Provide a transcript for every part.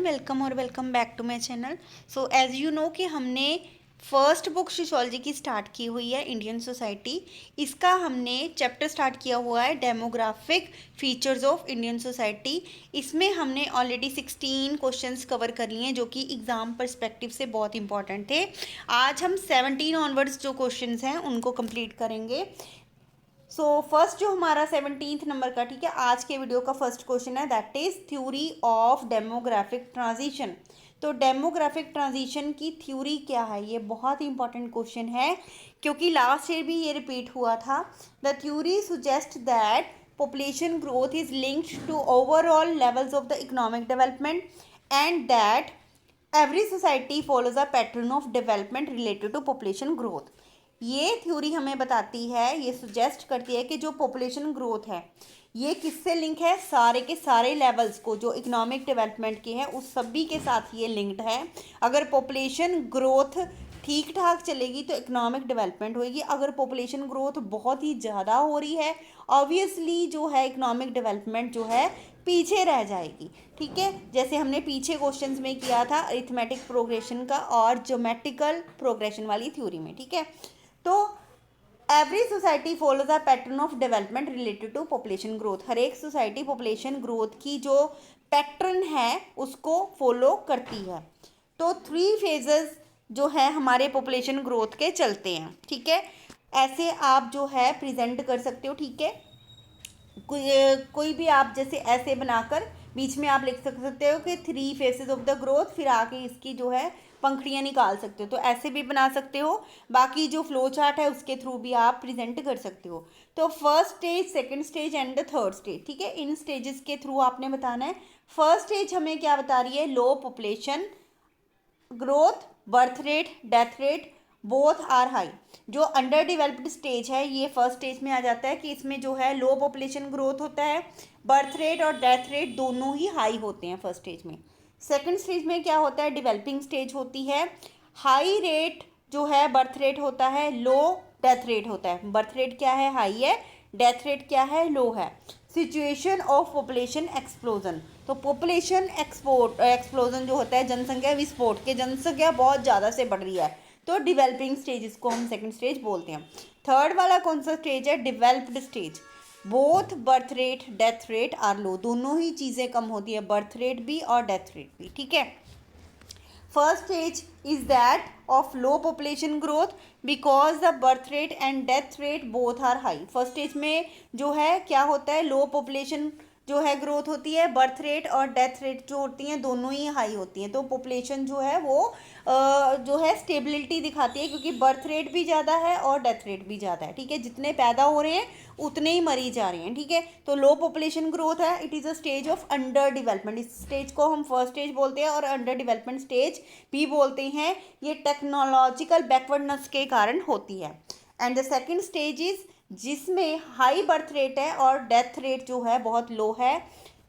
Welcome और welcome back to my channel. So as you know कि हमने first book sociology की start की हुई है इंडियन सोसाइटी। इसका हमने चैप्टर स्टार्ट किया हुआ है demographic features of Indian society. इसमें हमने ऑलरेडी 16 क्वेश्चंस कवर कर लिए हैं जो कि एग्ज़ाम पर्सपेक्टिव से बहुत इंपॉर्टेंट थे। आज हम 17 ऑनवर्ड्स जो क्वेश्चंस हैं उनको कंप्लीट करेंगे। फर्स्ट जो हमारा 17th नंबर का, ठीक है, आज के वीडियो का फर्स्ट क्वेश्चन है, that is theory of demographic transition. तो डेमोग्राफिक ट्रांजिशन की थ्योरी क्या है, ये बहुत ही इंपॉर्टेंट क्वेश्चन है क्योंकि लास्ट ईयर भी ये रिपीट हुआ था। The theory suggest that population growth is linked to overall levels of the economic development and that every society follows a pattern of development related to population growth। ये theory हमें बताती है, ये suggest करती है कि जो पॉपुलेशन ग्रोथ है ये किससे लिंक है, सारे के सारे लेवल्स को जो इकोनॉमिक डेवलपमेंट के हैं उस सभी के साथ ये लिंक्ड है। अगर पॉपुलेशन ग्रोथ ठीक ठाक चलेगी तो इकोनॉमिक डेवलपमेंट होगी। अगर पॉपुलेशन ग्रोथ बहुत ही ज़्यादा हो रही है ऑब्वियसली जो है इकोनॉमिक डेवलपमेंट जो है पीछे रह जाएगी। ठीक है, जैसे हमने पीछे क्वेश्चंस में किया था अरिथमेटिक प्रोग्रेशन का और ज्योमेट्रिकल प्रोग्रेशन वाली थ्योरी में। ठीक है, तो every society follows a pattern of development related to population growth. हर एक सोसाइटी पॉपुलेशन ग्रोथ की जो पैटर्न है उसको फॉलो करती है। तो 3 फेजेस जो है हमारे पॉपुलेशन ग्रोथ के चलते हैं। ठीक है, ऐसे आप जो है प्रेजेंट कर सकते हो। ठीक है, कोई भी आप जैसे ऐसे बनाकर बीच में आप लिख सकते हो कि 3 फेसेस ऑफ द ग्रोथ, फिर आके इसकी जो है पंखुड़ियाँ निकाल सकते हो, तो ऐसे भी बना सकते हो। बाकी जो फ्लो चार्ट है उसके थ्रू भी आप प्रेजेंट कर सकते हो। तो first stage, second stage and third stage, ठीक है, इन स्टेजेस के थ्रू आपने बताना है। फर्स्ट स्टेज हमें क्या बता रही है, low population growth, birth rate, death rate both are high. जो अंडर डेवलप्ड स्टेज है ये फर्स्ट स्टेज में आ जाता है कि इसमें जो है लो पॉपुलेशन ग्रोथ होता है, बर्थ रेट और डेथ रेट दोनों ही हाई होते हैं फर्स्ट स्टेज में। सेकंड स्टेज में क्या होता है, डेवलपिंग स्टेज होती है, हाई रेट जो है बर्थ रेट होता है, लो डेथ रेट होता है। बर्थ रेट क्या है, हाई है, डेथ रेट क्या है, लो है। सिचुएशन ऑफ पॉपुलेशन एक्सप्लोजन, तो पॉपुलेशन एक्सप्लोजन जो होता है जनसंख्या विस्फोट के, जनसंख्या बहुत ज़्यादा से बढ़ रही है, तो डेवलपिंग स्टेज इसको हम सेकंड स्टेज बोलते हैं। थर्ड वाला कौन सा स्टेज है, developed stage. Both birth rate death rate are low, दोनों ही चीज़ें कम होती है, बर्थ रेट भी और डेथ रेट भी। ठीक है, first stage is that of low population growth because the birth rate and death rate both are high. First stage में जो है क्या होता है, लो पॉपुलेशन जो है ग्रोथ होती है, बर्थ रेट और डेथ रेट जो होती हैं दोनों ही हाई होती हैं, तो पॉपुलेशन जो है वो जो है स्टेबिलिटी दिखाती है क्योंकि बर्थ रेट भी ज़्यादा है और डेथ रेट भी ज़्यादा है। ठीक है, जितने पैदा हो रहे हैं उतने ही मरी जा रहे हैं। ठीक है, तो लो पॉपुलेशन ग्रोथ है, it is a stage of under development. इस स्टेज को हम फर्स्ट स्टेज बोलते हैं और अंडर डेवलपमेंट स्टेज भी बोलते हैं। ये टेक्नोलॉजिकल बैकवर्डनेस के कारण होती है। And the second stage is जिसमें हाई बर्थ रेट है और डेथ रेट जो है बहुत लो है,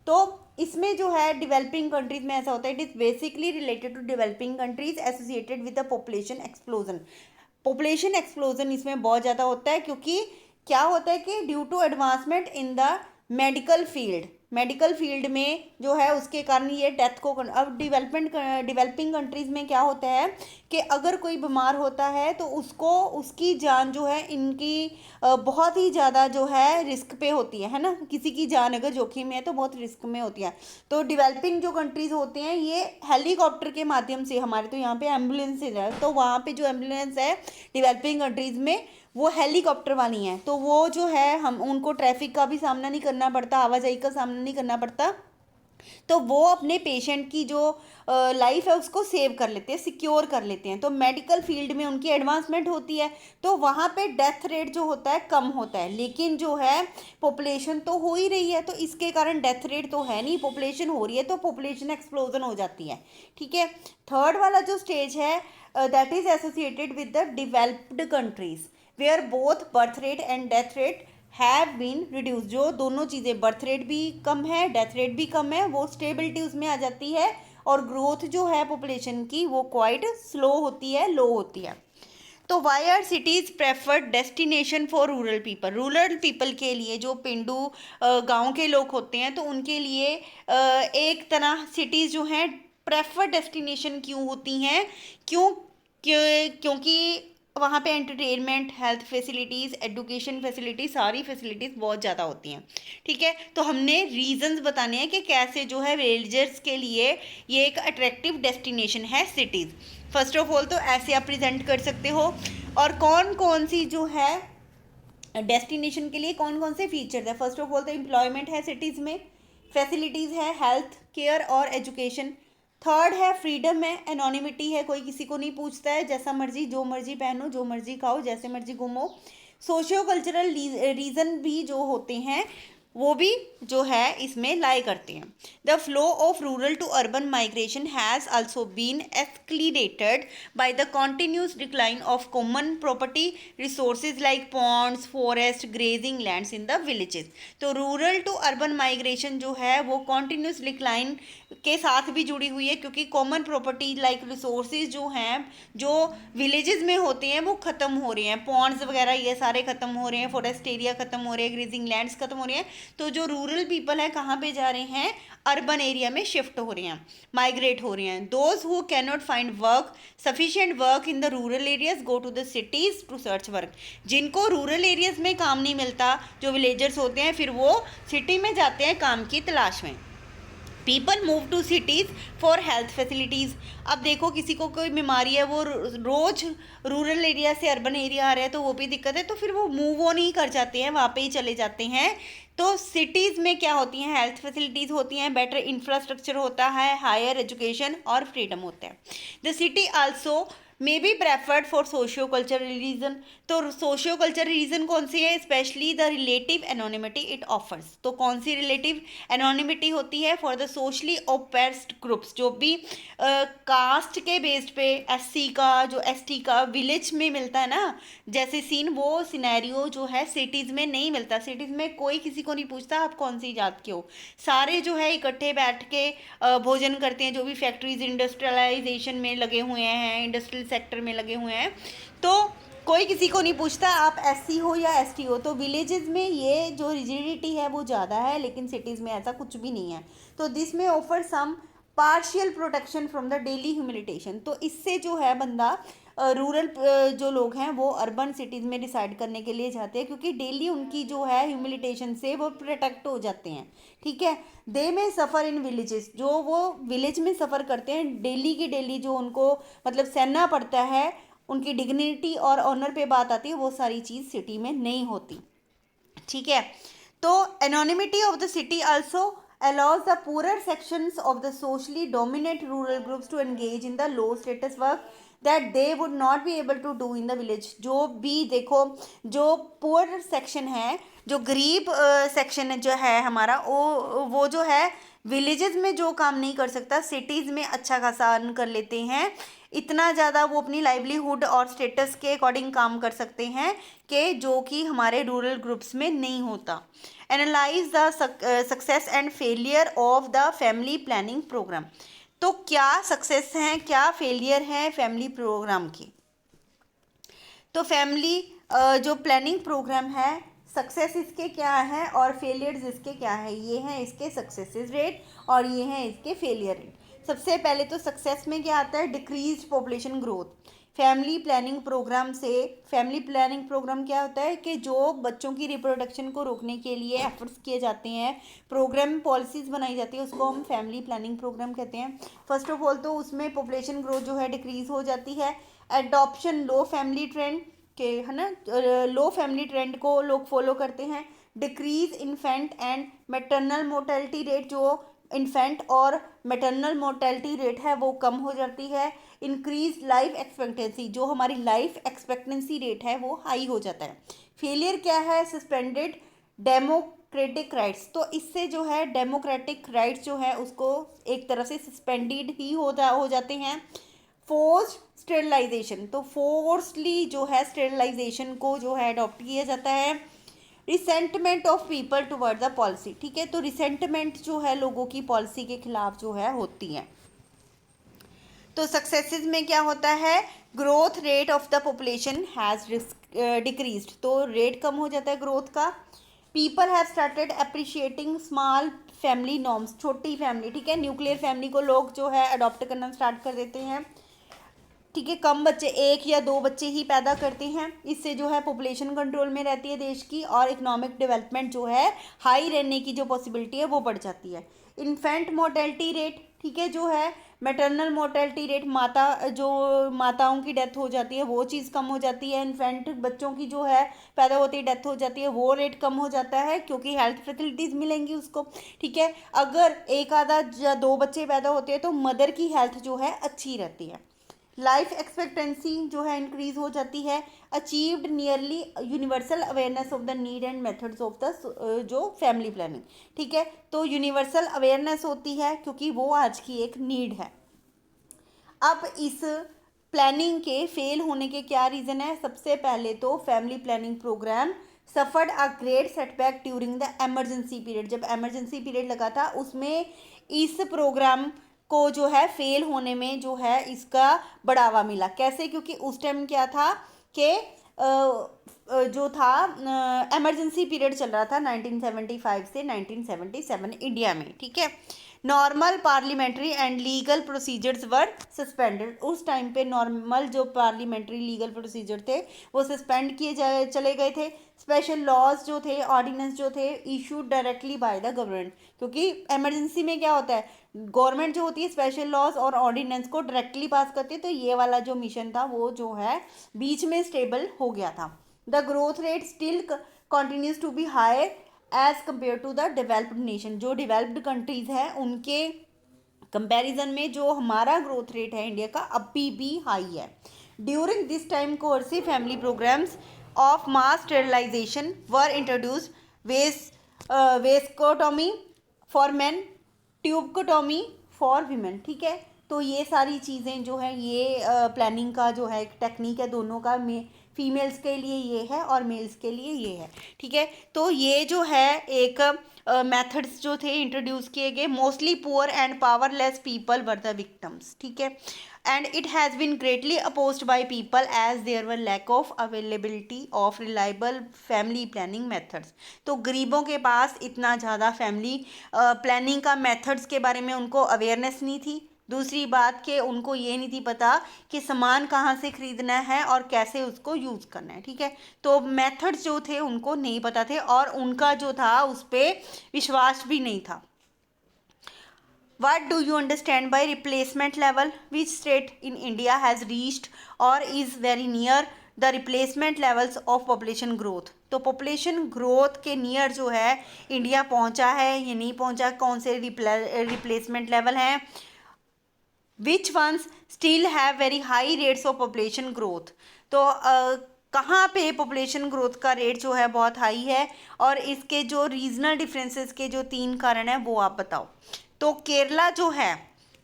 तो इसमें जो है डेवलपिंग कंट्रीज में ऐसा होता है, it is basically related to developing countries associated with the population explosion. Population explosion इसमें बहुत ज़्यादा होता है क्योंकि क्या होता है कि due to advancement in the medical field में जो है उसके कारण ये डेथ को, अब डेवलपिंग कंट्रीज़ में क्या होता है कि अगर कोई बीमार होता है तो उसको उसकी जान जो है इनकी बहुत ही ज़्यादा जो है रिस्क पे होती है ना, किसी की जान अगर जोखिम में है तो बहुत रिस्क में होती है। तो डेवलपिंग जो कंट्रीज़ होते हैं ये हेलीकॉप्टर के माध्यम से, हमारे तो यहाँ पे एम्बुलेंस है, तो वहाँ पे जो एम्बुलेंस है डेवलपिंग कंट्रीज़ में वो हेलीकॉप्टर वाली हैं, तो वो जो है हम उनको ट्रैफिक का भी सामना नहीं करना पड़ता, आवाजाही का सामना नहीं करना पड़ता, तो वो अपने पेशेंट की जो लाइफ है उसको सेव कर लेते हैं, सिक्योर कर लेते हैं। तो मेडिकल फील्ड में उनकी एडवांसमेंट होती है, तो वहाँ पे डेथ रेट जो होता है कम होता है, लेकिन जो है पॉपुलेशन तो हो ही रही है तो इसके कारण डेथ रेट तो है नहीं, पॉपुलेशन हो रही है तो पॉपुलेशन एक्सप्लोजन हो जाती है। ठीक है, थर्ड वाला जो स्टेज है that is associated with the developed countries where both birth rate and death rate have been reduce. जो दोनों चीज़ें, बर्थ रेट भी कम है, डेथ रेट भी कम है, वो स्टेबिलिटी उसमें आ जाती है और ग्रोथ जो है पॉपुलेशन की वो क्वाइट स्लो होती है, लो होती है। तो why are cities preferred destination for rural people के लिए, जो पिंडू गांव के लोग होते हैं तो उनके लिए एक तरह सिटीज़ जो हैं प्रेफर्ड डेस्टिनेशन क्यों होती हैं? क्योंकि वहाँ पे entertainment, health facilities, education facilities, सारी फैसिलिटीज़ बहुत ज़्यादा होती हैं। ठीक है, तो हमने रीजंस बताने हैं कि कैसे जो है विलेजर्स के लिए ये एक अट्रैक्टिव डेस्टिनेशन है सिटीज़। फर्स्ट ऑफ ऑल तो ऐसे आप प्रेजेंट कर सकते हो। और कौन कौन सी जो है डेस्टिनेशन के लिए कौन कौन से फीचर्स है? फर्स्ट ऑफ ऑल तो एम्प्लॉयमेंट है सिटीज़ में, फैसिलिटीज़ है, हेल्थ केयर और एजुकेशन। थर्ड है फ्रीडम है, एनोनिमिटी है, कोई किसी को नहीं पूछता है, जैसा मर्जी जो मर्जी पहनो, जो मर्जी खाओ, जैसे मर्जी घूमो। सोशियो कल्चरल रीज़न भी जो होते हैं वो भी जो है इसमें लाई करते हैं। The flow of rural to urban migration has also been accelerated by the continuous decline of common property resources like ponds, forest, grazing lands in the villages. तो रूरल टू अर्बन माइग्रेशन जो है वो continuous decline के साथ भी जुड़ी हुई है, क्योंकि कॉमन प्रॉपर्टी लाइक रिसोर्सेज जो हैं जो विलेजेस में होते हैं वो ख़त्म हो रहे हैं, पॉन्ड्स वगैरह ये सारे ख़त्म हो रहे हैं, फॉरेस्ट एरिया ख़त्म हो रहे हैं, ग्रेजिंग लैंड्स ख़त्म हो रहे हैं। तो जो रूरल पीपल है कहाँ पे जा रहे हैं? अर्बन एरिया में शिफ्ट हो रहे हैं, माइग्रेट हो रहे हैं। Those who can not find work sufficient work in the rural areas go to the cities to search work. जिनको रूरल एरियाज में काम नहीं मिलता, जो विलेजर्स होते हैं, फिर वो सिटी में जाते हैं काम की तलाश में। People move to cities for health facilities. अब देखो किसी को कोई बीमारी है, वो रोज़ रूरल एरिया से अर्बन एरिया आ रहा है तो वो भी दिक्कत है, तो फिर वो मूव ऑन ही कर जाते हैं, वहाँ पे ही चले जाते हैं। तो सिटीज़ में क्या होती हैं? हेल्थ फैसिलिटीज़ होती हैं, बेटर इंफ्रास्ट्रक्चर होता है, हायर एजुकेशन और फ्रीडम होता है। The city also may be preferred for socio cultural reason. तो सोशियो कल्चरल रीजन कौन सी है? Especially the relative anonymity it offers. तो कौन सी रिलेटिव एनोनिमिटी होती है? For the socially oppressed groups, जो भी कास्ट के बेस्ड पे एससी का, जो एसटी का विलेज में मिलता है ना जैसे सीन, वो सिनेरियो जो है सिटीज़ में नहीं मिलता। सिटीज़ में कोई किसी को नहीं पूछता आप कौन सी जात के हो, सारे जो है इकट्ठे बैठ के भोजन करते हैं। जो भी फैक्ट्रीज इंडस्ट्रियलाइजेशन में लगे हुए हैं, इंडस्ट्रियल सेक्टर में लगे हुए हैं, तो कोई किसी को नहीं पूछता आप एससी हो या एसटी हो। तो विलेजेस में ये जो रिजिडिटी है वो ज़्यादा है, लेकिन सिटीज़ में ऐसा कुछ भी नहीं है। तो this may offer some partial protection from the daily humiliation. तो इससे जो है बंदा रूरल जो लोग हैं वो अर्बन सिटीज़ में डिसाइड करने के लिए जाते हैं, क्योंकि डेली उनकी जो है ह्यूमिलिटेशन से वो प्रोटेक्ट हो जाते हैं। ठीक है, दे में सफ़र इन विलेजेस, जो वो विलेज में सफ़र करते हैं डेली की डेली, जो उनको मतलब सहना पड़ता है, उनकी डिग्निटी और ऑनर पे बात आती है, वो सारी चीज़ सिटी में नहीं होती। ठीक है, तो anonymity of the city also allows the poorer sections of the socially dominant rural groups to engage in the low status work that they would not be able to do in the village। जो भी देखो, जो poor section है, जो गरीब section जो है हमारा, वो जो है विलेजेस में जो काम नहीं कर सकता, सिटीज़ में अच्छा खासा अर्न कर लेते हैं। इतना ज़्यादा वो अपनी लाइवलीहुड और स्टेटस के अकॉर्डिंग काम कर सकते हैं कि जो कि हमारे रूरल ग्रुप्स में नहीं होता। Analyse the success and failure of the family planning programme. तो क्या सक्सेस हैं, क्या फेलियर हैं फैमिली प्रोग्राम की? तो फैमिली जो प्लानिंग प्रोग्राम है, सक्सेस इसके क्या है और फेलियर्स इसके क्या है? ये हैं इसके सक्सेस रेट और ये हैं इसके फेलियर रेट। सबसे पहले तो सक्सेस में क्या आता है? Decrease population growth. Family planning programme से, फैमिली प्लानिंग प्रोग्राम क्या होता है कि जो बच्चों की रिप्रोडक्शन को रोकने के लिए एफर्ट्स किए जाते हैं, प्रोग्राम पॉलिसीज़ बनाई जाती है, उसको हम फैमिली प्लानिंग प्रोग्राम कहते हैं। फर्स्ट ऑफ ऑल तो उसमें पॉपुलेशन ग्रोथ जो है डिक्रीज हो जाती है। एडॉप्शन लो फैमिली ट्रेंड के, है ना, लो फैमिली ट्रेंड को लोग फॉलो करते हैं। Decrease infant and maternal mortality rate, जो इन्फेंट और मैटरनल मोर्टेलिटी रेट है वो कम हो जाती है। इंक्रीज लाइफ एक्सपेक्टेंसी, जो हमारी लाइफ एक्सपेक्टेंसी रेट है वो हाई हो जाता है। फेलियर क्या है? Suspended democratic rights. तो इससे जो है डेमोक्रेटिक राइट्स जो है उसको एक तरह से सस्पेंडेड ही हो जाते हैं। फोर्स्ड स्टेरिलाइजेशन, तो फोर्सली जो है स्टेरिलाइजेशन को जो है अडॉप्ट किया जाता है। Resentment of people toward the policy. ठीक है, तो रिसेंटमेंट जो है लोगों की पॉलिसी के खिलाफ जो है होती है। तो सक्सेसेस में क्या होता है? Growth rate of the population has decreased, तो रेट कम हो जाता है ग्रोथ का। People have started appreciating small family norms, छोटी फैमिली, ठीक है, न्यूक्लियर फैमिली को लोग जो है अडॉप्ट करना स्टार्ट कर देते हैं, ठीक है, कम बच्चे, 1 या 2 बच्चे ही पैदा करते हैं, इससे जो है पॉपुलेशन कंट्रोल में रहती है देश की, और इकोनॉमिक डेवलपमेंट जो है हाई रहने की जो पॉसिबिलिटी है वो बढ़ जाती है। इन्फेंट मोर्टेलिटी रेट, ठीक है, जो है मैटरनल मोर्टेलिटी रेट, माताओं की डेथ हो जाती है वो चीज़ कम हो जाती है, इन्फेंट बच्चों की जो है पैदा होती है डेथ हो जाती है वो रेट कम हो जाता है, क्योंकि हेल्थ फैसिलिटीज़ मिलेंगी उसको, ठीक है। अगर 1 आधा या 2 बच्चे पैदा होते हैं तो मदर की हेल्थ जो है अच्छी रहती है, लाइफ एक्सपेक्टेंसी जो है इंक्रीज हो जाती है, achieved nearly universal awareness of the need and methods of the जो फैमिली प्लानिंग, ठीक है, तो यूनिवर्सल अवेयरनेस होती है क्योंकि वो आज की एक नीड है। अब इस प्लानिंग के फेल होने के क्या रीज़न है? सबसे पहले तो family planning programme suffered a great setback during the emergency period, जब एमरजेंसी पीरियड लगा था उसमें इस प्रोग्राम को जो है फेल होने में जो है इसका बढ़ावा मिला। कैसे? क्योंकि उस टाइम क्या था कि जो था एमरजेंसी पीरियड चल रहा था 1975 से 1977 इंडिया में, ठीक है। Normal parliamentary and legal procedures were suspended, उस टाइम पे नॉर्मल जो पार्लियामेंट्री लीगल प्रोसीजर थे वो सस्पेंड किए चले गए थे। स्पेशल लॉज जो थे, ऑर्डिनेंस जो थे, issued directly by the government, क्योंकि एमरजेंसी में क्या होता है, गवर्नमेंट जो होती है स्पेशल लॉज और ऑर्डिनेंस को डायरेक्टली पास करती है, तो ये वाला जो मिशन था वो जो है बीच में स्टेबल हो गया था। The growth rate still continues to be higher as compare to the developed nation, जो डेवलप्ड कंट्रीज हैं उनके कंपैरिजन में जो हमारा ग्रोथ रेट है इंडिया का अभी भी हाई है। During this time coercive family programs of mass sterilization were introduce, vasectomy for men, tubectomy for women, ठीक है। तो ये सारी चीज़ें जो है ये प्लानिंग का जो है एक टेक्निक है, दोनों का, फीमेल्स के लिए ये है और मेल्स के लिए ये है, ठीक है। तो ये जो है एक मेथड्स जो थे इंट्रोड्यूस किए गए, mostly poor and powerless people were the victims, ठीक है, and it has been greatly opposed by people as there were lack of availability of reliable family planning methods. तो गरीबों के पास इतना ज़्यादा फैमिली प्लानिंग का मेथड्स के बारे में उनको अवेयरनेस नहीं थी। दूसरी बात कि उनको ये नहीं थी पता कि सामान कहाँ से ख़रीदना है और कैसे उसको यूज़ करना है, ठीक है। तो मेथड्स जो थे उनको नहीं पता थे और उनका जो था उस पर विश्वास भी नहीं था। What do you understand by replacement level? Which state in India has reached or is very near the replacement levels of population growth? तो पॉपुलेशन ग्रोथ के नियर जो है इंडिया पहुंचा है या नहीं पहुंचा, कौन से रिप्लेसमेंट लेवल हैं, which ones still have very high rates of population growth. तो कहाँ पे पॉपुलेशन ग्रोथ का रेट जो है बहुत हाई है और इसके जो रीजनल डिफरेंसेस के जो 3 कारण हैं वो आप बताओ। तो केरला जो है,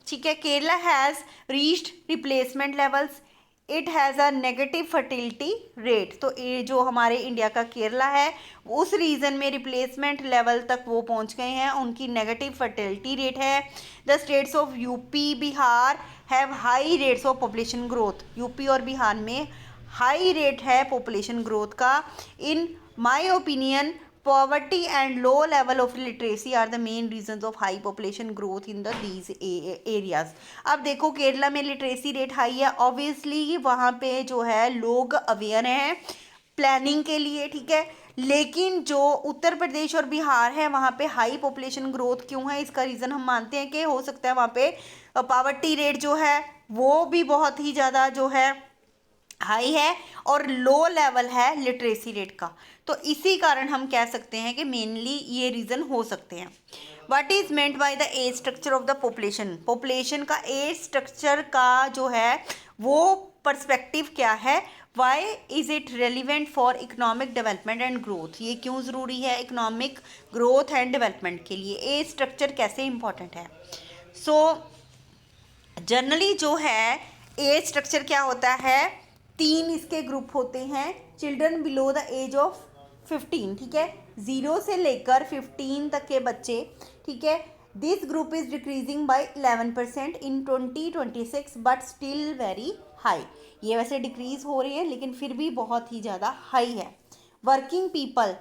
ठीक है, Kerala has reached replacement levels, it has a negative fertility rate. तो ये जो हमारे इंडिया का केरला है उस रीजन में रिप्लेसमेंट लेवल तक वो पहुंच गए हैं, उनकी नेगेटिव फर्टिलिटी रेट है। The states of UP Bihar have high rates of population growth, UP और बिहार में हाई रेट है पॉपुलेशन ग्रोथ का। In my opinion poverty and low level of literacy are the main reasons of high population growth in these areas। अब देखो केरला में literacy rate high है, obviously वहाँ पे जो है लोग अवेयर हैं प्लानिंग के लिए, ठीक है। लेकिन जो उत्तर प्रदेश और बिहार है वहाँ पे हाई पॉपुलेशन ग्रोथ क्यों है? इसका रीज़न हम मानते हैं कि हो सकता है वहाँ पे पावर्टी रेट जो है वो भी बहुत ही ज़्यादा जो है हाई है और लो लेवल है लिटरेसी रेट का। तो इसी कारण हम कह सकते हैं कि मेनली ये रीज़न हो सकते हैं। What is meant by the age structure of the population, population का एज स्ट्रक्चर का जो है वो पर्सपेक्टिव क्या है, why is it relevant for economic development and growth, ये क्यों ज़रूरी है इकोनॉमिक ग्रोथ एंड डेवलपमेंट के लिए, एज स्ट्रक्चर कैसे इंपॉर्टेंट है। सो जनरली जो है एज स्ट्रक्चर क्या होता है, 3 इसके ग्रुप होते हैं, children below the age of 15, ठीक है, 0 से लेकर 15 तक के बच्चे, ठीक है। This group is decreasing by 11% in 2026 but still very high, ये वैसे डिक्रीज हो रही है लेकिन फिर भी बहुत ही ज़्यादा हाई है। वर्किंग पीपल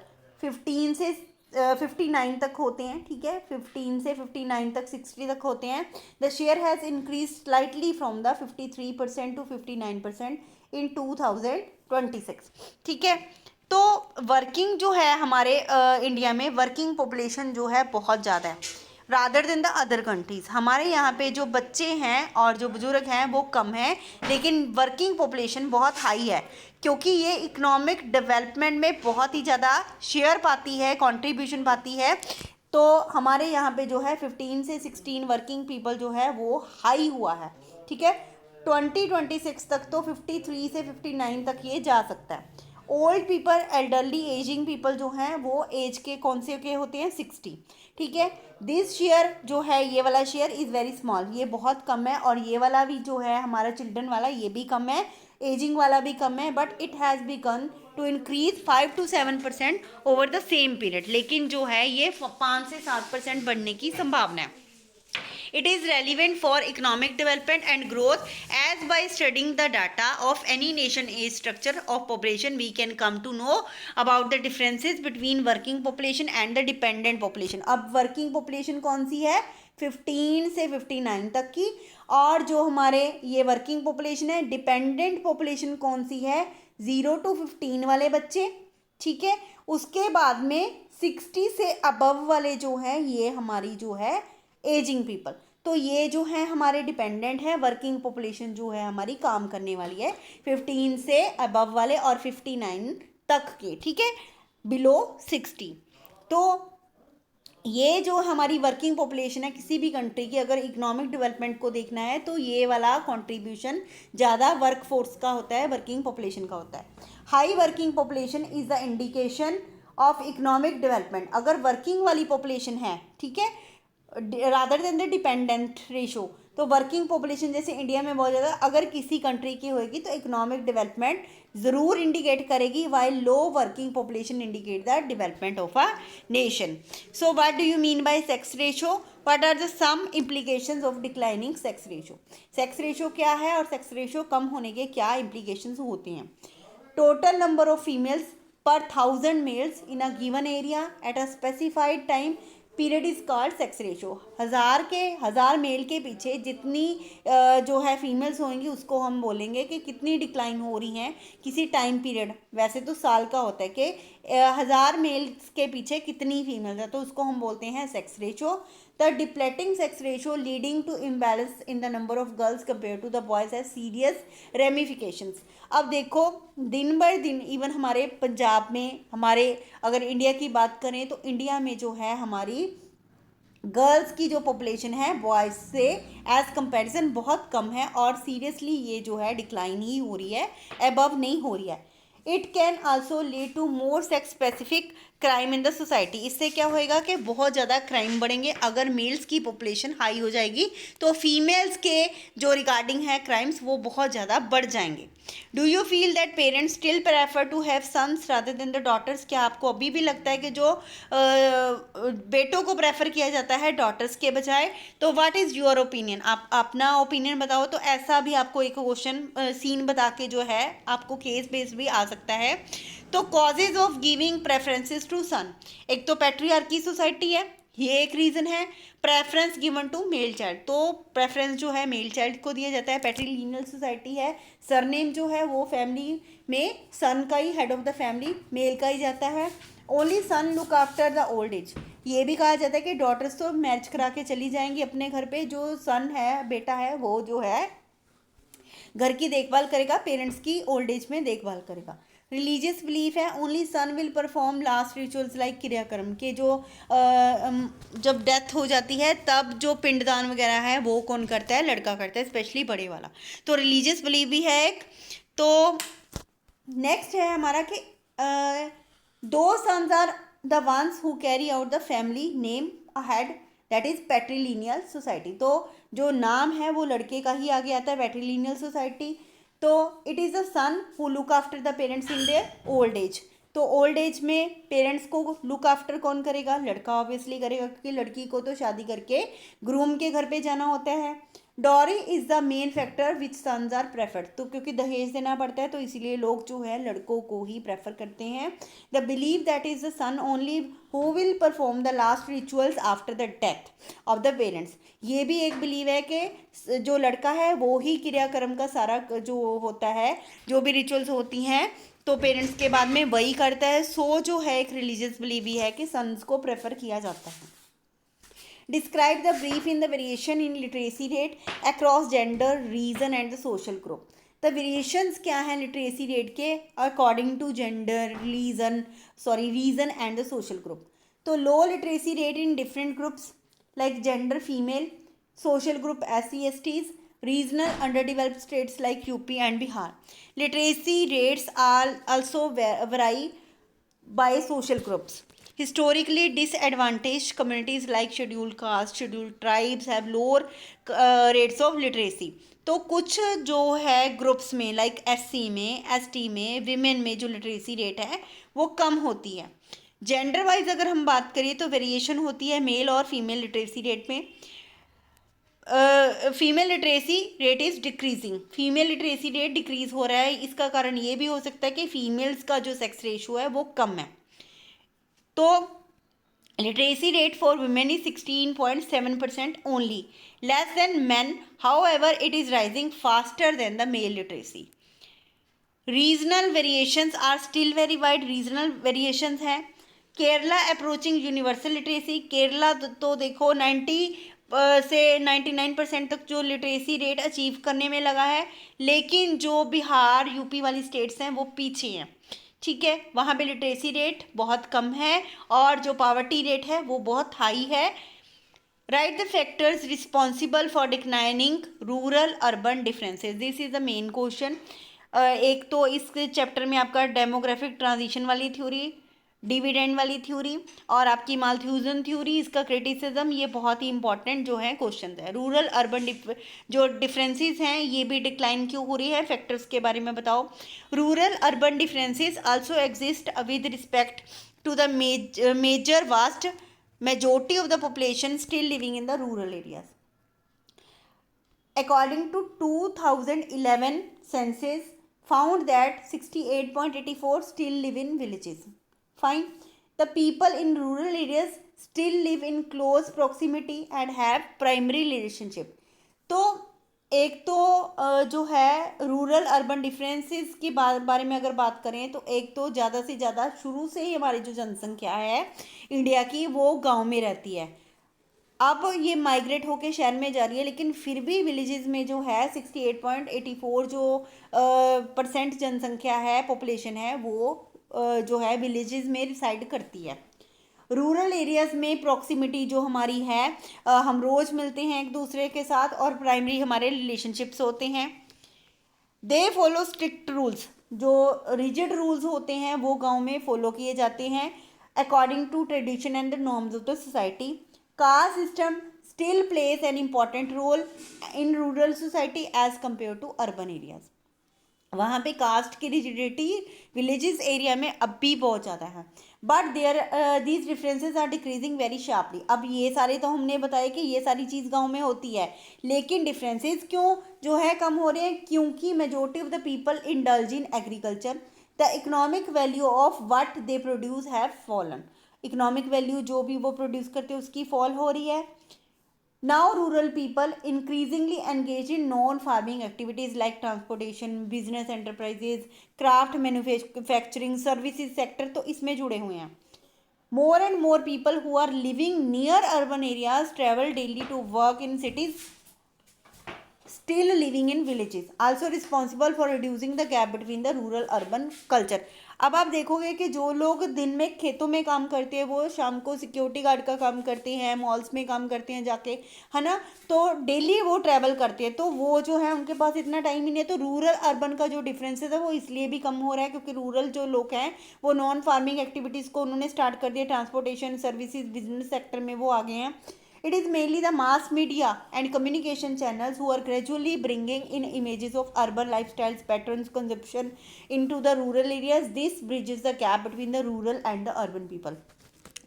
15 से 59 तक होते हैं, ठीक है, 15 से 59 तक, 60 तक होते हैं। The share has increase slightly from the 53% to 59% in 2026, ठीक है। तो वर्किंग जो है हमारे इंडिया में वर्किंग पॉपुलेशन जो है बहुत ज़्यादा है rather than the other countries. हमारे यहाँ पे जो बच्चे हैं और जो बुजुर्ग हैं वो कम हैं, लेकिन वर्किंग पॉपुलेशन बहुत हाई है, क्योंकि ये इकोनॉमिक डेवलपमेंट में बहुत ही ज़्यादा शेयर पाती है, कंट्रीब्यूशन पाती है। तो हमारे यहाँ पे जो है 15 से 16 वर्किंग पीपल जो है वो हाई हुआ है, ठीक है। 2026 तक तो 53 से 59 तक ये जा सकता है। Old people, elderly ageing people जो हैं वो एज के कौन से के होते हैं, 60, ठीक है। दिस शेयर जो है, ये वाला शेयर इज़ वेरी स्मॉल, ये बहुत कम है, और ये वाला भी जो है हमारा चिल्ड्रन वाला, ये भी कम है, एजिंग वाला भी कम है, but it has begun to increase 5 to 7% over the same period. लेकिन जो है ये 5 से 7% बढ़ने की संभावना है। It is relevant for economic development and growth, as by studying the data of any nation age structure of population we can come to know about the differences between working population and the dependent population। अब working population कौन सी है, 15 से 59 तक की, और जो हमारे ये वर्किंग पॉपुलेशन है, डिपेंडेंट पॉपुलेशन कौन सी है, 0 to 15 वाले बच्चे, ठीक है। उसके बाद में 60 से अबव वाले जो हैं ये हमारी जो है एजिंग पीपल। तो ये जो है हमारे डिपेंडेंट है, वर्किंग पॉपुलेशन जो है हमारी काम करने वाली है 15 से अबव वाले और 59 तक के, ठीक है, बिलो 60। तो ये जो हमारी वर्किंग पॉपुलेशन है किसी भी कंट्री की, अगर इकोनॉमिक डेवलपमेंट को देखना है तो ये वाला कंट्रीब्यूशन ज़्यादा वर्क फोर्स का होता है, वर्किंग पॉपुलेशन का होता है। High working population is the indication of economic development. अगर वर्किंग वाली पॉपुलेशन है, ठीक है, rather than the dependent ratio, तो वर्किंग पॉपुलेशन जैसे इंडिया में बहुत ज़्यादा अगर किसी कंट्री की होगी तो इकोनॉमिक डेवलपमेंट ज़रूर इंडिकेट करेगी, while low working population indicate the development of a nation. So what do you mean by sex ratio, what are the some implications of declining sex ratio. Sex ratio क्या है और sex ratio कम होने के क्या implications होते हैं। Total number of females पर 1000 males in a given area at a specified time period is called sex ratio. हज़ार मेल के पीछे जितनी जो है फीमेल्स होंगी उसको हम बोलेंगे कि कितनी डिक्लाइन हो रही हैं किसी टाइम पीरियड, वैसे तो साल का होता है कि 1000 मेल्स के पीछे कितनी फीमेल्स है, तो उसको हम बोलते हैं sex ratio. The depleting sex ratio leading to imbalance in the number of girls compare to the boys has serious ramifications. अब देखो दिन बाय दिन इवन हमारे पंजाब में, हमारे अगर इंडिया की बात करें तो इंडिया में जो है हमारी गर्ल्स की जो पॉपुलेशन है बॉयज़ से एज कंपैरिजन बहुत कम है, और सीरियसली ये जो है डिक्लाइन ही हो रही है, अबव नहीं हो रही है। It can also lead to more sex specific crime in the society. इससे क्या होएगा कि बहुत ज़्यादा क्राइम बढ़ेंगे। अगर मेल्स की पॉपुलेशन हाई हो जाएगी तो फीमेल्स के जो रिगार्डिंग है क्राइम्स वो बहुत ज़्यादा बढ़ जाएंगे। Do you feel that parents still prefer to have sons rather than the daughters. क्या आपको अभी भी लगता है कि जो बेटों को प्रेफर किया जाता है डॉटर्स के बजाय। तो व्हाट इज़ योर ओपिनियन, आप अपना ओपिनियन बताओ। तो ऐसा भी आपको एक क्वेश्चन सीन बता के जो है आपको केस बेस्ड भी आ सकता है। तो causes of giving preferences to son, एक तो पैट्रियार्की सोसाइटी है, ये एक रीज़न है। Preference given to male child, तो प्रेफरेंस जो है मेल चाइल्ड को दिया जाता है। पैट्रिलिनियल सोसाइटी है, सरनेम जो है वो फैमिली में सन का ही, head of the family male का ही जाता है। Only son look after the old age, ये भी कहा जाता है कि डॉटर्स तो मैरिज करा के चली जाएंगी अपने घर पे, जो सन है बेटा है वो जो है घर की देखभाल करेगा, पेरेंट्स की ओल्ड एज में देखभाल करेगा। रिलीजियस बिलीफ है, only son will perform last rituals like क्रियाक्रम के, जो जब डेथ हो जाती है तब जो पिंडदान वगैरह है वो कौन करता है, लड़का करता है, स्पेशली बड़े वाला। तो रिलीजियस बिलीफ भी है एक। तो नेक्स्ट है हमारा कि दो sons are the ones who carry out the family name ahead, that is patrilineal society. तो जो नाम है वो लड़के का ही आगे आता है, पैट्रिलिनियल सोसाइटी। तो it is a son who look after the parents in their old age. तो ओल्ड एज में पेरेंट्स को लुक आफ्टर कौन करेगा, लड़का ऑब्वियसली करेगा, क्योंकि लड़की को तो शादी करके ग्रूम के घर पे जाना होता है। Dowry is the main factor which sons are preferred, तो क्योंकि दहेज देना पड़ता है तो इसीलिए लोग जो है लड़कों को ही प्रेफर करते हैं। The believe that is the son only who will perform the last rituals after the death of the parents, ये भी एक बिलीव है कि जो लड़का है वो ही क्रियाक्रम का सारा जो होता है, जो भी रिचुअल्स होती हैं तो पेरेंट्स के बाद में वही करता है। सो जो है एक रिलीजियस बिलीव ही है कि सन्स को प्रेफर किया जाता है। Describe the brief in the variation in literacy rate across gender, region and the social group. The variations क्या हैं literacy rate के according to gender, region and the social group. तो low literacy rate in different groups like gender female, social group SC/STs, regional underdeveloped states like UP and Bihar. Literacy rates are also vary by social groups. Historically disadvantaged communities like scheduled caste, scheduled tribes have lower rates of literacy. तो कुछ जो है groups में like SC में, ST में, women में जो literacy rate है वो कम होती है। जेंडर वाइज अगर हम बात करें तो वेरिएशन होती है मेल और फीमेल लिटरेसी रेट में। Female literacy rate is decreasing, female literacy rate decrease हो रहा है। इसका कारण ये भी हो सकता है कि फीमेल्स का जो सेक्स रेशो है वो कम है। तो literacy rate for women is 16.7% only, less than men. However, it is rising faster than the male literacy. Regional variations are still very wide. Regional variations हैं Kerala approaching universal literacy. Kerala तो देखो 90 से 99% तक जो लिटरेसी रेट अचीव करने में लगा है, लेकिन जो बिहार यूपी वाली स्टेट्स हैं वो पीछे हैं। ठीक है, वहाँ पे लिटरेसी रेट बहुत कम है और जो पावर्टी रेट है वो बहुत हाई है। Right the factors responsible for declining rural urban differences, this is the main question. एक तो इस चैप्टर में आपका डेमोग्राफिक ट्रांजिशन वाली थ्योरी, डिविडेंड वाली थ्योरी और आपकी माल्थ्यूजन थ्योरी, इसका क्रिटिसिज्म, ये बहुत ही इंपॉर्टेंट जो है क्वेश्चन है। रूरल अर्बन जो डिफरेंसेस हैं ये भी डिक्लाइन क्यों हो रही है, फैक्टर्स के बारे में बताओ। Rural urban differences also exist with respect to the major vast majority of the population still living in the rural areas. According to 2011 census found that 68.84 still live in villages. Fine. The people in rural areas still live in close proximity and have primary relationship. तो एक तो जो है rural urban differences की बारे में अगर बात करें तो एक तो ज़्यादा से ज़्यादा शुरू से ही हमारी जो जनसंख्या है इंडिया की वो गांव में रहती है। अब ये माइग्रेट होके शहर में जा रही है, लेकिन फिर भी विलेजेस में जो है 68.84 जो परसेंट जनसंख्या है, पॉपुलेशन है, वो जो है विलेजेस में रिसाइड करती है। रूरल एरियाज़ में प्रॉक्सिमिटी जो हमारी है, हम रोज़ मिलते हैं एक दूसरे के साथ और प्राइमरी हमारे रिलेशनशिप्स होते हैं। दे फॉलो स्ट्रिक्ट रूल्स, जो रिजिड रूल्स होते हैं वो गांव में फॉलो किए जाते हैं according to tradition and the norms of the society. Caste system still plays an important role in rural society as compare to urban areas. वहाँ पे कास्ट की रिजिडिटी विलेजेस एरिया में अब भी बहुत ज़्यादा है, but there these differences are decreasing very sharply. अब ये सारे तो हमने बताया कि ये सारी चीज़ गांव में होती है, लेकिन डिफरेंसेस क्यों जो है कम हो रहे हैं, क्योंकि majority of the people indulge in agriculture. The economic value of what they produce have fallen, economic value जो भी वो प्रोड्यूस करते हैं उसकी फॉल हो रही है। Now rural people increasingly engage in non-farming activities like transportation, business enterprises, craft manufacturing, services sector, तो इसमें जुड़े हुए हैं। More and more people who are living near urban areas travel daily to work in cities, still living in villages, also responsible for reducing the gap between the rural urban culture. अब आप देखोगे कि जो लोग दिन में खेतों में काम करते हैं वो शाम को सिक्योरिटी गार्ड का काम करते हैं, मॉल्स में काम करते हैं जाके, है ना, तो डेली वो ट्रैवल करते हैं, तो वो जो है उनके पास इतना टाइम ही नहीं है। तो रूरल अर्बन का जो डिफरेंसेस है वो इसलिए भी कम हो रहा है क्योंकि रूरल जो लोग हैं वो नॉन फार्मिंग एक्टिविटीज़ को उन्होंने स्टार्ट कर दिया, ट्रांसपोर्टेशन सर्विसेज बिजनेस सेक्टर में वो आ गए हैं। It is mainly the mass media and communication channels who are gradually bringing in images of urban lifestyles, patterns, consumption into the rural areas. This bridges the gap between the rural and the urban people.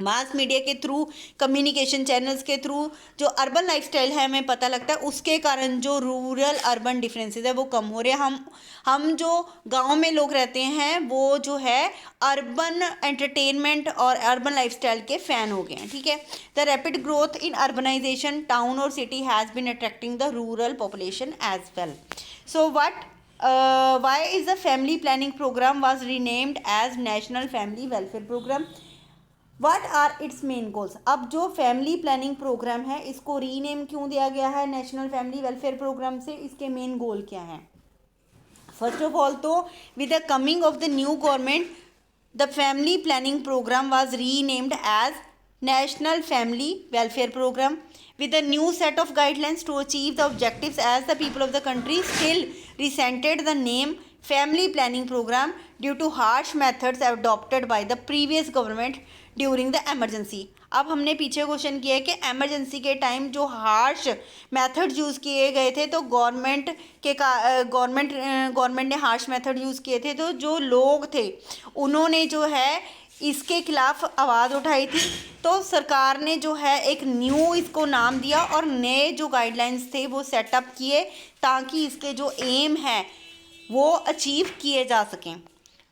Mass media के through, communication channels के through जो urban lifestyle है हमें पता लगता है, उसके कारण जो रूरल अर्बन डिफरेंसेस है वो कम हो रहे हैं। हम जो गांव में लोग रहते हैं वो जो है अर्बन एंटरटेनमेंट और अर्बन लाइफस्टाइल के फ़ैन हो गए हैं, ठीक है। The rapid growth in urbanization town और city has been attracting the rural population as well. So what why is the family planning program was renamed as National Family Welfare Program? What are its main goals? अब जो family planning programme है इसको rename क्यों दिया गया है national family welfare programme से? इसके मेन गोल क्या हैं? फर्स्ट ऑफ ऑल तो with the coming of the new government the family planning programme was renamed as national family welfare programme with a new set of guidelines to achieve the objectives as the people of the country still resented the name family planning program due to harsh methods adopted by the previous government during the emergency। अब हमने पीछे question किया है कि emergency के time जो harsh method use किए गए थे तो गवर्नमेंट ने हार्श मेथड यूज़ किए थे, तो जो लोग थे उन्होंने जो है इसके खिलाफ आवाज़ उठाई थी। तो सरकार ने जो है एक न्यू इसको नाम दिया और नए जो गाइडलाइंस थे वो सेटअप किए ताकि इसके जो एम है वो अचीव किए जा सकें।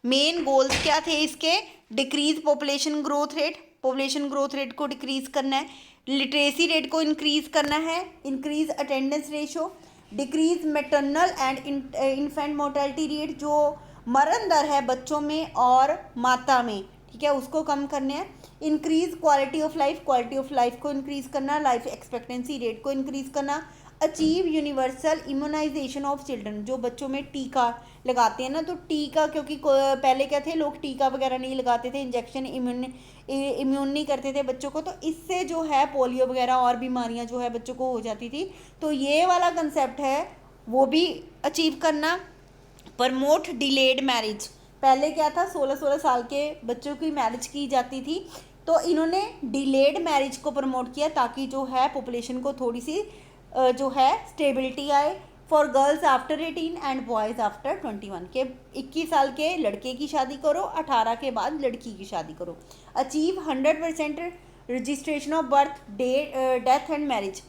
मेन गोल्स क्या थे इसके? डिक्रीज पॉपुलेशन ग्रोथ रेट को डिक्रीज़ करना है, लिटरेसी रेट को इंक्रीज़ करना है, increase attendance ratio, decrease maternal and infant mortality rate, जो मरण दर है बच्चों में और माता में, ठीक है, उसको कम करने हैं, इंक्रीज क्वालिटी ऑफ लाइफ को इंक्रीज़ करना, लाइफ एक्सपेक्टेंसी रेट को इंक्रीज़ करना, achieve universal immunisation of children, जो बच्चों में टीका लगाते हैं ना, तो टीका क्योंकि पहले क्या थे लोग टीका वगैरह नहीं लगाते थे, इंजेक्शन इम्यून नहीं करते थे बच्चों को, तो इससे जो है पोलियो वगैरह और बीमारियां जो है बच्चों को हो जाती थी। तो ये वाला कंसेप्ट है वो भी अचीव करना। प्रमोट डिलेड मैरिज, पहले क्या था 16-16 साल के बच्चों की मैरिज की जाती थी, तो इन्होंने डिलेड मैरिज को प्रमोट किया ताकि जो है पॉपुलेशन को थोड़ी सी जो है स्टेबिलिटी आए। For girls after 18 and boys after 21, के 21 साल के लड़के की शादी करो, 18 के बाद लड़की की शादी करो। Achieve 100% registration of birth, death and marriage,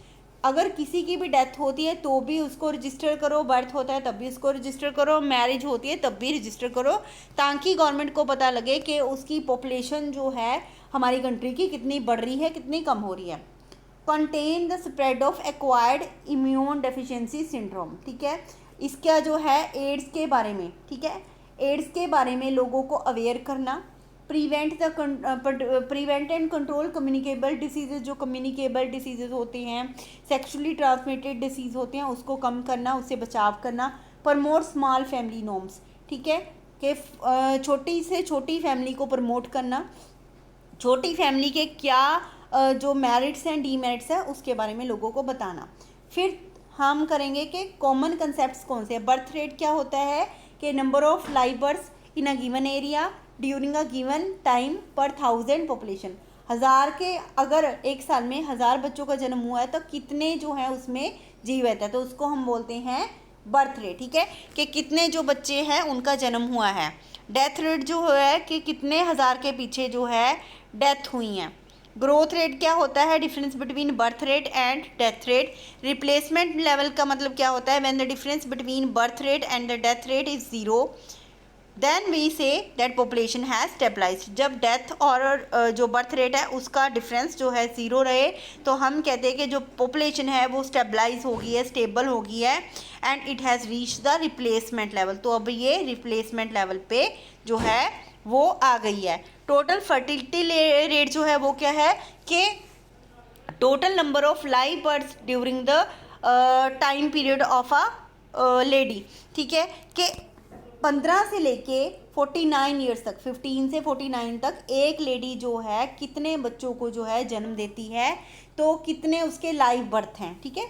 अगर किसी की भी डेथ होती है तो भी उसको रजिस्टर करो, बर्थ होता है तब भी उसको रजिस्टर करो, मैरिज होती है तब भी रजिस्टर करो, ताकि गवर्नमेंट को पता लगे कि उसकी पॉपुलेशन जो है हमारी कंट्री की कितनी बढ़ रही है, कितनी कम हो रही है। Contain the spread of acquired immune deficiency syndrome, ठीक है, इसका जो है एड्स के बारे में, ठीक है, एड्स के बारे में लोगों को अवेयर करना। Prevent and control communicable diseases, जो कम्युनिकेबल डिसीजेज होते हैं, सेक्सुअली ट्रांसमिटेड डिसीज़ होते हैं, उसको कम करना, उससे बचाव करना। प्रमोट स्मॉल फैमिली नॉर्म्स, ठीक है, कि छोटी से छोटी फैमिली को प्रमोट करना, छोटी फैमिली के क्या जो मेरिट्स हैं डीमेरिट्स हैं उसके बारे में लोगों को बताना। फिर हम करेंगे कि कॉमन कंसेप्ट्स कौन से हैं। बर्थ रेट क्या होता है कि number of live births in a given area during a given time पर 1000 पॉपुलेशन, 1000 के अगर एक साल में 1000 बच्चों का जन्म हुआ है तो कितने जो है उसमें जीवित है, तो उसको हम बोलते हैं बर्थ रेट, ठीक है, कि कितने जो बच्चे हैं उनका जन्म हुआ है। डेथ रेट जो है कि कितने हज़ार के पीछे जो है डेथ हुई हैं। ग्रोथ रेट क्या होता है? Difference between birth rate and death rate. Replacement level का मतलब क्या होता है? When the difference between birth rate and the death rate is zero then we say that population has stabilised. जब डेथ और जो बर्थ रेट है उसका डिफरेंस जो है ज़ीरो रहे तो हम कहते हैं कि जो पॉपुलेशन है वो स्टेबलाइज हो गई है, स्टेबल हो गई है, and it has reach the replacement level. तो अब ये रिप्लेसमेंट लेवल पे जो है वो आ गई है। टोटल फर्टिलिटी रेट जो है वो क्या है कि total number of live birds during the time period of a lady, ठीक है, कि 15 से लेके 49 ईयर्स तक, 15 से 49 तक एक लेडी जो है कितने बच्चों को जो है जन्म देती है, तो कितने उसके लाइव बर्थ हैं, ठीक है,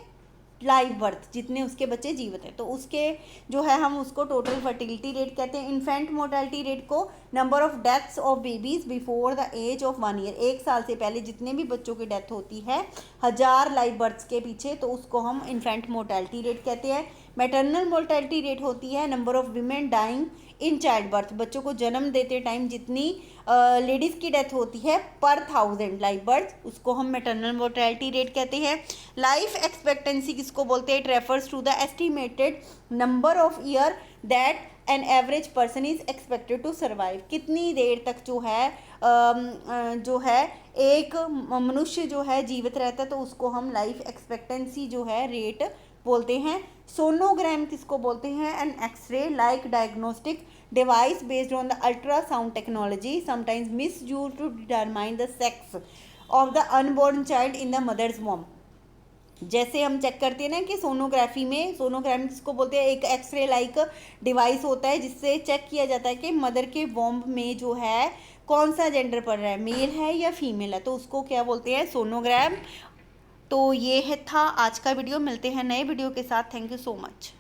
लाइव बर्थ जितने उसके बच्चे जीवित हैं, तो उसके जो है हम उसको टोटल फर्टिलिटी रेट कहते हैं। इन्फेंट मोर्टेलिटी रेट को number of deaths of babies before the age of 1 year, 1 साल से पहले जितने भी बच्चों की डेथ होती है 1000 लाइव बर्थ्स के पीछे, तो उसको हम इन्फेंट मोर्टेलिटी रेट कहते हैं। मैटरनल मोर्टेलिटी रेट होती है number of women dying in child birth, बच्चों को जन्म देते टाइम जितनी लेडीज़ की डेथ होती है पर 1000 लाइव बर्थ, उसको हम मैटरनल मोर्टेलिटी रेट कहते हैं। लाइफ एक्सपेक्टेंसी किसको बोलते हैं? It refers to the estimated number of year that an average person is expected to survive, कितनी देर तक जो है एक मनुष्य जो है जीवित रहता है, तो उसको हम लाइफ एक्सपेक्टेंसी जो है रेट बोलते हैं। सोनोग्राम किसको बोलते हैं? An X-ray like diagnostic device based on the ultrasound technology sometimes misused to determine the sex of the unborn child in the mother's womb. जैसे हम चेक करते हैं ना कि सोनोग्राम किसको बोलते हैं? एक एक्सरे लाइक डिवाइस होता है जिससे चेक किया जाता है कि मदर के वॉम्ब में जो है कौन सा जेंडर पड़ रहा है, मेल है या फीमेल है, तो उसको क्या बोलते हैं? सोनोग्राम। तो ये था आज का वीडियो, मिलते हैं नए वीडियो के साथ। Thank you so much.